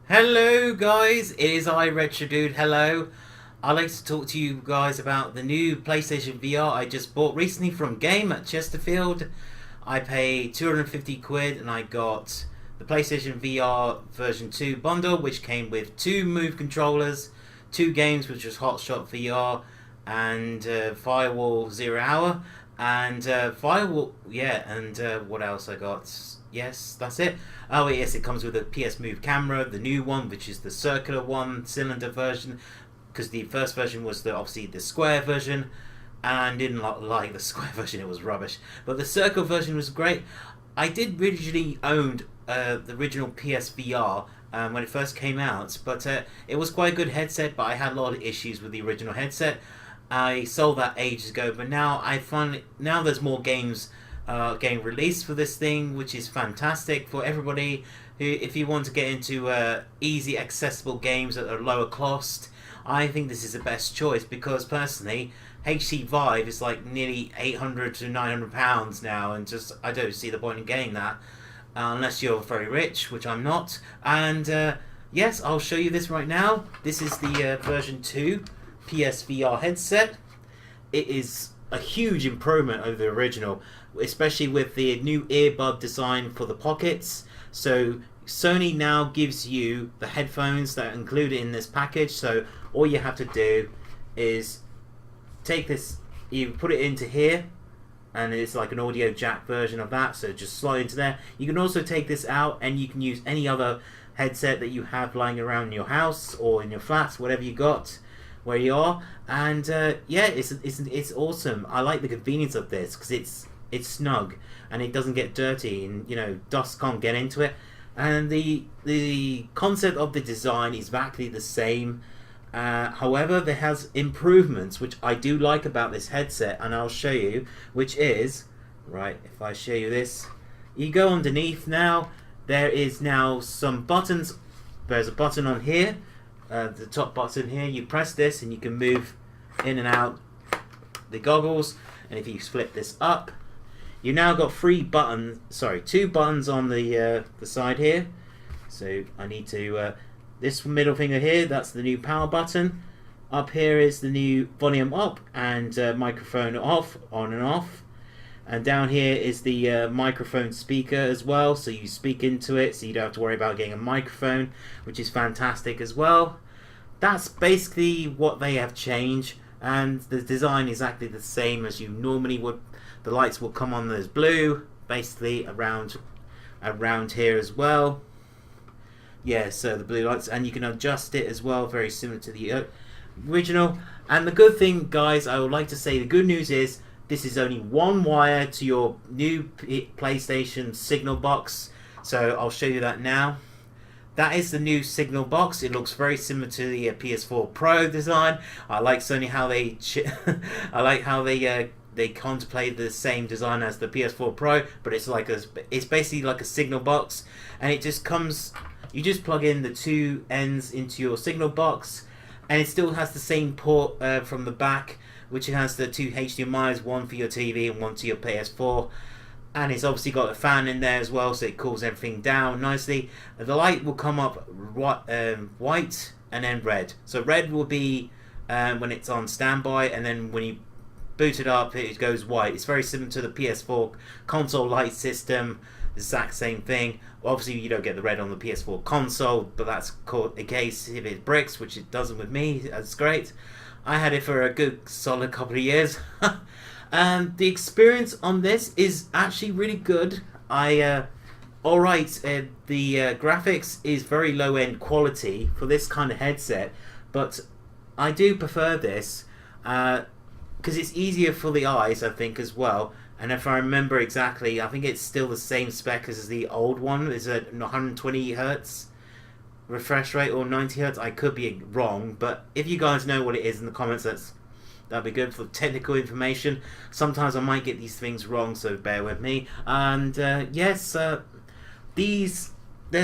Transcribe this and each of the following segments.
Hello guys, it is I, Retrodude. Hello. I'd like to talk to you guys about the new PlayStation VR I just bought recently from Game at Chesterfield. I paid 250 quid and I got the PlayStation VR version 2 bundle, which came with 2 Move controllers, 2 games, which was Hotshot VR and Firewall Zero Hour, and Firewall, and what else I got? Yes, that's it. Oh yes, it comes with a PS Move camera, the new one, which is the circular one, cylinder version, because the first version was obviously the square version, and I didn't like the square version, it was rubbish. But the circle version was great. I did originally own the original PSVR when it first came out, but it was quite a good headset, but I had a lot of issues with the original headset. I sold that ages ago, but now now there's more games getting released for this thing, which is fantastic for everybody who, if you want to get into easy accessible games at a lower cost, I think this is the best choice, because personally HTC Vive is like nearly 800 to 900 pounds now, and just I don't see the point in getting that unless you're very rich, which I'm not. And yes, I'll show you this right now. This is the version 2 PSVR headset. It is a huge improvement over the original, especially with the new earbud design for the pockets. So Sony now gives you the headphones that are included in this package, so all you have to do is take this, you put it into here, and it's like an audio jack version of that, so just slide into there. You can also take this out and you can use any other headset that you have lying around in your house or in your flat, whatever you got where you are. And yeah, it's awesome. I like the convenience of this because it's snug and it doesn't get dirty, and dust can't get into it. And the concept of the design is exactly the same. However, there has improvements which I do like about this headset, and I'll show you, which is right. If I show you this, you go underneath now, there is now some buttons. There's a button on here, the top button here. You press this and you can move in and out the goggles, and if you flip this up, you now got 2 buttons on the side here. So I need to this middle finger here, that's the new power button. Up here is the new volume up and microphone off, on and off. And down here is the microphone speaker as well, so you speak into it, so you don't have to worry about getting a microphone, which is fantastic as well. That's basically what they have changed, and the design is exactly the same as you normally would. The lights will come on as blue, basically around here as well. Yeah, so the blue lights, and you can adjust it as well, very similar to the original. And the good thing, guys, I would like to say, the good news is this is only one wire to your new PlayStation signal box. So I'll show you that now. That is the new signal box. It looks very similar to the PS4 Pro design. I like Sony how they I like how they contemplate the same design as the PS4 Pro, but it's basically like a signal box, and it just comes. You just plug in the 2 ends into your signal box, and it still has the same port from the back, which has the 2 HDMIs, one for your TV and one to your PS4. And it's obviously got a fan in there as well, so it cools everything down nicely. The light will come up white and then red. So red will be when it's on standby, and then when you boot it up, it goes white. It's very similar to the PS4 console light system. Exact same thing. Obviously you don't get the red on the PS4 console, but that's called a case if it bricks, which it doesn't with me. That's great. I had it for a good solid couple of years. The experience on this is actually really good. Alright, the graphics is very low end quality for this kind of headset, but I do prefer this because it's easier for the eyes, I think, as well. And if I remember exactly, I think it's still the same spec as the old one. It's a 120 Hertz refresh rate or 90 Hertz. I could be wrong, but if you guys know what it is in the comments, that'd be good for technical information. Sometimes I might get these things wrong, so bear with me. And yes, there's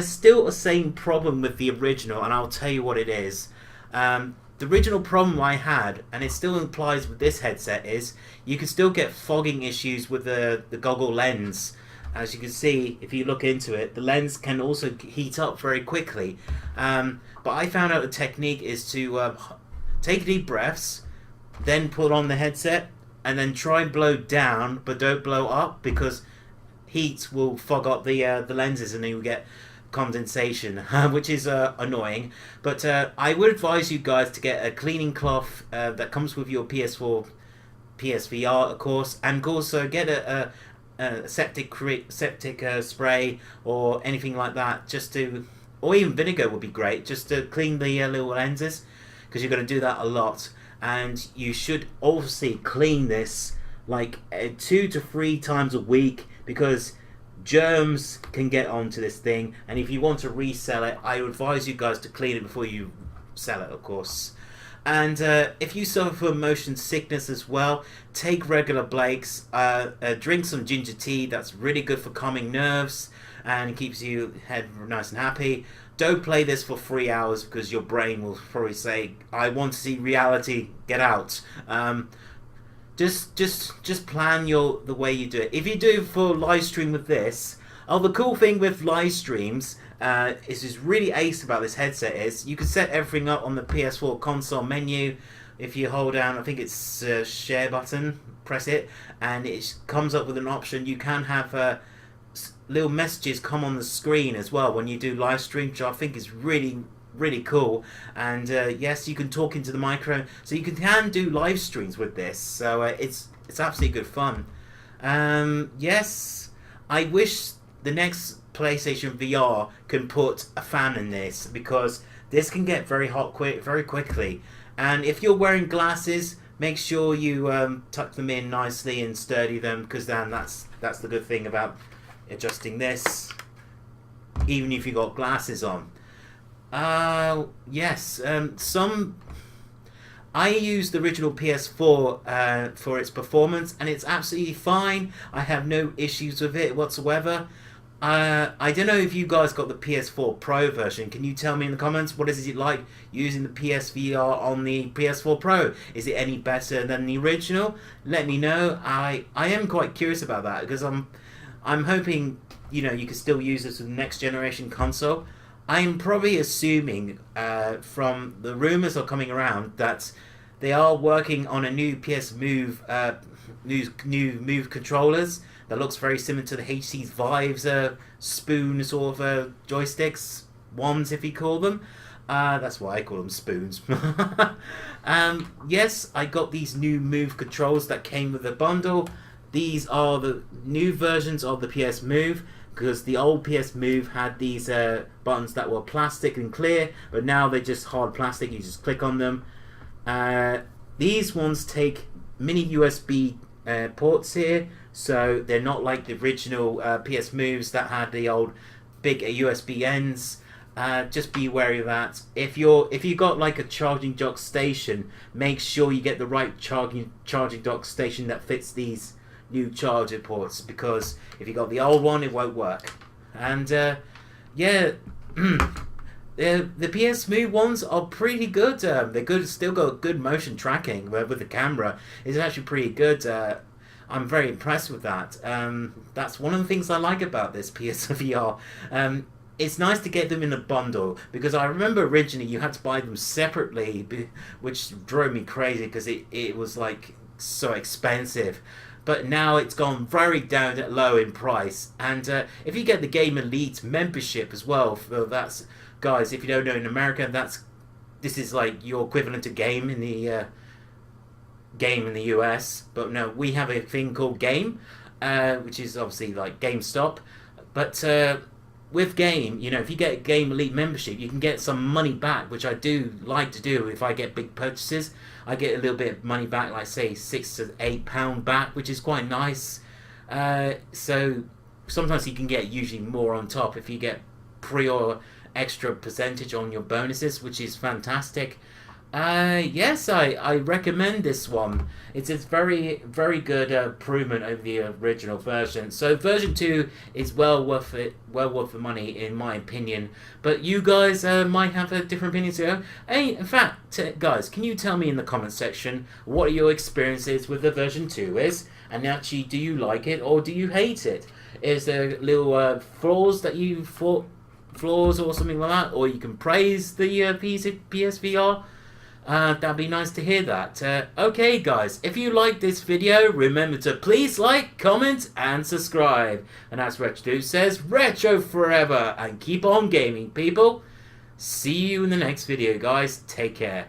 still the same problem with the original, and I'll tell you what it is. the original problem I had, and it still applies with this headset, is you can still get fogging issues with the goggle lens. As you can see, if you look into it, the lens can also heat up very quickly. But I found out the technique is to take deep breaths, then put on the headset, and then try and blow down, but don't blow up, because heat will fog up the lenses, and then you'll get condensation, which is annoying. But I would advise you guys to get a cleaning cloth that comes with your PS4, PSVR, of course, and also get a septic spray or anything like that, just to, or even vinegar would be great, just to clean the little lenses, because you're going to do that a lot. And you should obviously clean this like 2 to 3 times a week, because germs can get onto this thing, and if you want to resell it, I would advise you guys to clean it before you sell it, of course. And if you suffer from motion sickness as well, take regular breaks, drink some ginger tea. That's really good for calming nerves and keeps your head nice and happy. Don't play this for 3 hours, because your brain will probably say, I want to see reality, get out. Just plan the way you do it. If you do for live stream with this, the cool thing with live streams is really ace about this headset is you can set everything up on the PS4 console menu. If you hold down, I think it's share button, press it, and it comes up with an option. You can have little messages come on the screen as well when you do live stream, which I think is really cool. And yes, you can talk into the microphone, so you can do live streams with this. So it's absolutely good fun. Yes, I wish the next PlayStation VR can put a fan in this, because this can get very hot very quickly. And if you're wearing glasses, make sure you tuck them in nicely and sturdy them, because then that's the good thing about adjusting this, even if you got glasses on. Yes, I used the original PS4 for its performance, and it's absolutely fine. I have no issues with it whatsoever. I don't know if you guys got the PS4 Pro version. Can you tell me in the comments, what is it like using the PSVR on the PS4 Pro? Is it any better than the original? Let me know. I am quite curious about that, because I'm hoping, you can still use this with the next generation console. I'm probably assuming from the rumors are coming around that they are working on a new PS Move, new Move controllers that looks very similar to the HTC Vive's spoon sort of joysticks, wands if you call them. That's why I call them spoons. Yes, I got these new Move controls that came with the bundle. These are the new versions of the PS Move, because the old PS Move had these buttons that were plastic and clear, but now they're just hard plastic. You just click on them. These ones take mini USB ports here, so they're not like the original PS Moves that had the old big USB ends. Just be wary of that. If you got like a charging dock station, make sure you get the right charging dock station that fits these new charger ports, because if you got the old one, it won't work. And yeah, the PS Move ones are pretty good. They're good. Still got good motion tracking with the camera. It's actually pretty good. I'm very impressed with that. That's one of the things I like about this PSVR. It's nice to get them in a bundle, because I remember originally you had to buy them separately, which drove me crazy, because it was like so expensive. But now it's gone very down low in price. And if you get the Game Elite membership as well, that's, guys, if you don't know, in America, this is like your equivalent to Game in the US. But no, we have a thing called Game, which is obviously like GameStop. But with Game, if you get a Game Elite membership, you can get some money back, which I do like to do if I get big purchases. I get a little bit of money back, like say £6 to £8 back, which is quite nice. So sometimes you can get usually more on top if you get pre or extra percentage on your bonuses, which is fantastic. Yes, I recommend this one. It's a very good improvement over the original version. So version 2 is well worth the money in my opinion. But you guys might have a different opinion. So, hey, in fact, guys, can you tell me in the comment section what your experiences with the version 2 is? And actually, do you like it or do you hate it? Is there little flaws that you thought flaws or something like that, or you can praise the PSVR? That'd be nice to hear that. Okay, guys, if you like this video, remember to please like, comment, and subscribe. And as Retrodude says, Retro forever, and keep on gaming, people. See you in the next video, guys. Take care.